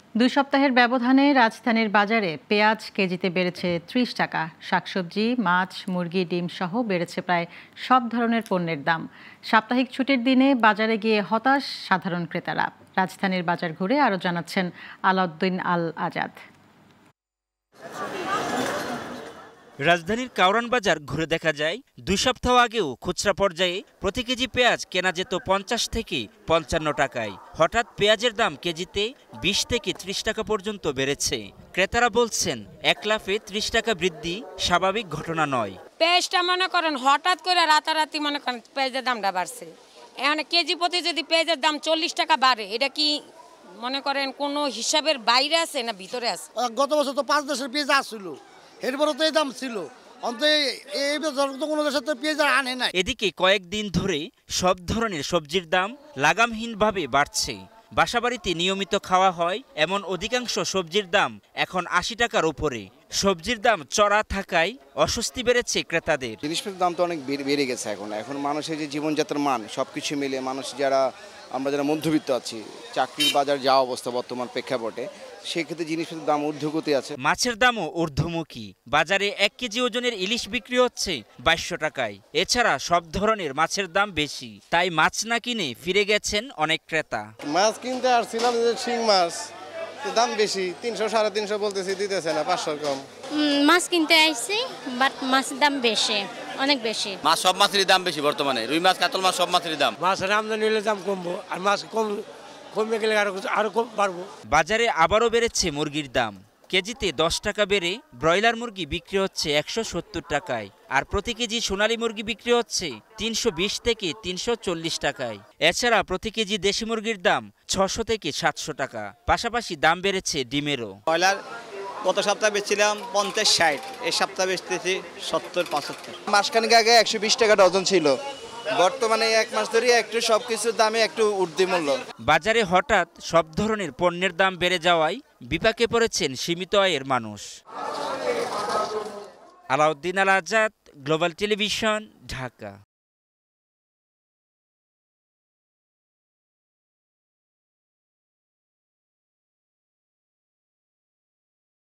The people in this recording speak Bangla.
দুই সপ্তাহের ব্যবধানে রাজধানীর বাজারে পেঁয়াজ কেজিতে বেড়েছে ৩০ টাকা। শাকসবজি, মাছ, মুরগি, ডিম সহ বেড়েছে প্রায় সব ধরনের পণ্যের দাম। সাপ্তাহিক ছুটির দিনে বাজারে গিয়ে হতাশ সাধারণ ক্রেতারা। রাজধানীর বাজার ঘুরে আরও জানাচ্ছেন আলাউদ্দিন আল আজাদ। রাজধানীর কাউরান বাজার ঘুরে দেখা যায় ২ সপ্তাহ আগেও খুচরা পর্যায়ে প্রতি কেজি পেঁয়াজ কেনা যেত ৫০ থেকে ৫৫ টাকায়। হঠাৎ পেঁয়াজের দাম কেজিতে ২০ থেকে ৩০ টাকা পর্যন্ত বেড়েছে। ক্রেতারা বলছেন এক লাফে ৩০ টাকা বৃদ্ধি স্বাভাবিক ঘটনা নয়। পেঁয়াজটা মনে করেন হঠাৎ করে রাতারাতি মনে করেন পেঁয়াজের দামটা বাড়ছে। এখন কেজি প্রতি যদি পেঁয়াজের দাম ৪০ টাকা বাড়ে, এটা কি মনে করেন কোনো হিসাবের বাইরে আছে না ভিতরে আছে? গত বছর তো ৫ দেশের পেঁয়াজ আসছিল, এরপরে তো এই দাম ছিল। এদিকে কয়েকদিন ধরে সব ধরনের সবজির দাম লাগামহীনভাবে বাড়ছে। বাসাবাড়িতে নিয়মিত খাওয়া হয় এমন অধিকাংশ সবজির দাম এখন ৮০ টাকার উপরে। সবজির দাম চড়া থাকায় অস্বস্তি বেড়েছে ক্রেতাদের। জিনিসপত্রের দাম তো অনেক বেড়ে গেছে। এখন মানুষের যে জীবনযাত্রার মান সবকিছু মিলে মানুষ আমরা যারা মধ্যবিত্ত আছি, চাকরির বাজার যা অবস্থা বর্তমান প্রেক্ষাপটে, সেক্ষেত্রে জিনিসপত্রের দাম ঊর্ধ্বগতি আছে। মাছের দামও ঊর্ধ্বমুখী। বাজারে ১ কেজি ওজনের ইলিশ বিক্রি হচ্ছে ২২০০ টাকায়। এছাড়া সব ধরনের মাছের দাম বেশি, তাই মাছ না কিনে ফিরে গেছেন অনেক ক্রেতা। মাছ কিনতে আসছিলাম যে শিং মাছ, দাম বেশি, ৩০০ ৩৫০ বলতেছি, দিতেছে না, ৫০০ কম। মাছ কিনতে আইছি, বাট মাছের দাম বেশি, অনেক বেশি। মাছ সব মাছেরই দাম বেশি বর্তমানে। রুই মাছ, কাতল মাছ সব মাছেরই দাম। মাছের আমদানি হলে দাম কমবো, আর মাছ কমে গেলে আরো বাড়বো। বাজারে আবারও বেড়েছে মুরগির দাম। কেজিতে ১০ টাকা বেড়ে ব্রয়লার মুরগি বিক্রি হচ্ছে ১৭০ টাকায়, আর প্রতি কেজি সোনালী মুরগি বিক্রি হচ্ছে ৩২০ থেকে ৩৪০ টাকায়। এছাড়া প্রতি কেজি দেশি মুরগির দাম ৬০০ থেকে ৭০০ টাকা। পাশাপাশি দাম বেড়েছে ডিমেরও। ব্রয়লার গত সপ্তাহে বেচছিলাম ৫০-৬০, এই সপ্তাহে বেচতেছি ৭০-৭৫। মাসখানেক আগে ১২০ টাকা ডজন ছিল, বর্তমানে ১ মাস ধরে একটু সবকিছুর দামে একটু ঊর্ধ্বমূল্য। বাজারে হঠাৎ সব ধরনের পণ্যের দাম বেড়ে যাওয়ায় বিপাকে পড়েছেন সীমিত আয়ের মানুষ। আলাউদ্দিন আল আজাদ, গ্লোবাল টেলিভিশন, ঢাকা।